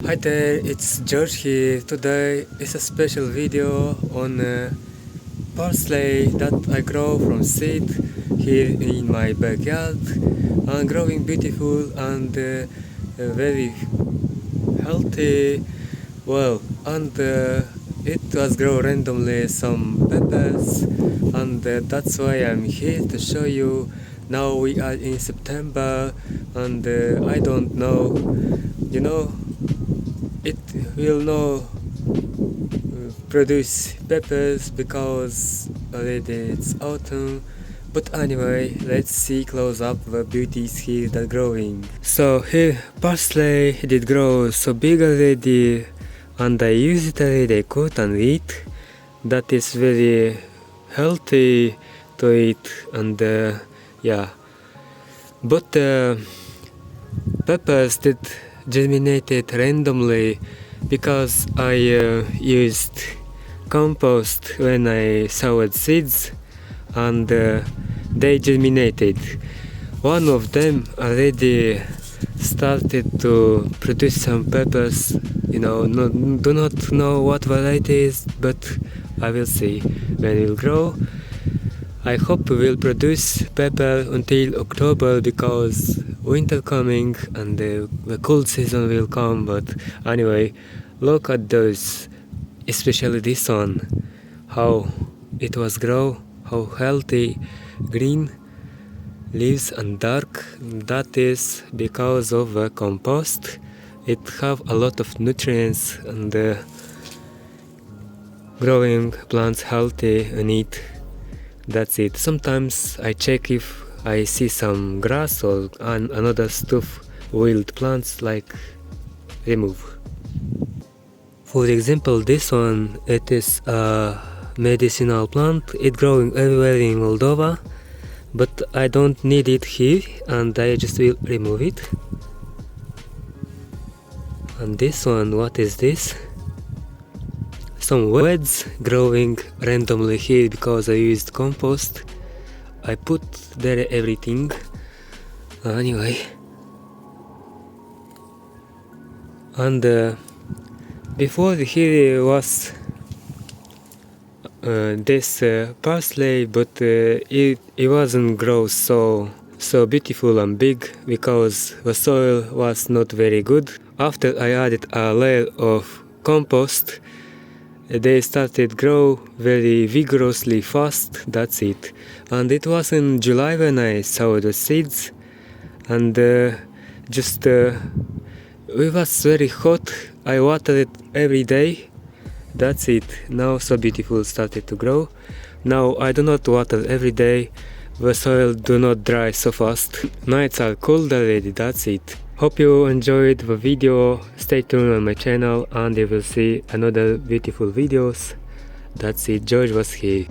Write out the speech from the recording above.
Hi there, it's George here. Today is a special video on parsley that I grow from seed here in my backyard, and growing beautiful and very healthy. Well, and it was grow randomly some peppers, and that's why I'm here to show you. Now we are in September, and I don't know, it will not produce peppers because already it's autumn. But anyway, let's see close up the beauties here that growing. So here parsley did grow so big already, and I use it already cooked and eat. That is very healthy to eat, and yeah. But peppers did germinated randomly because I used compost when I sowed seeds, and they germinated. One of them already started to produce some peppers. Do not know what variety is, but I will see when it will grow. I hope we will produce pepper until October because winter coming and the cold season will come. But anyway, look at those, especially this one, how it was grow, how healthy, green leaves and dark. That is because of the compost. It have a lot of nutrients and growing plants healthy and eat. That's it. Sometimes I check if I see some grass or another stuff, wild plants, like remove. For example, this one, it is a medicinal plant. It growing everywhere in Moldova, but I don't need it here, and I just will remove it. And this one, what is this? Some weeds growing randomly here because I used compost. I put there everything. Anyway, and before here was this parsley, but it wasn't grow so beautiful and big because the soil was not very good. After I added a layer of compost, they started grow very vigorously fast. That's it. And it was in July when I sowed the seeds, and it was very hot. I watered it every day. That's it. Now so beautiful started to grow. Now I do not water every day. The soil do not dry so fast. Nights are cold already. That's it. Hope you enjoyed the video. Stay tuned on my channel and you will see another beautiful videos. That's it. George was here.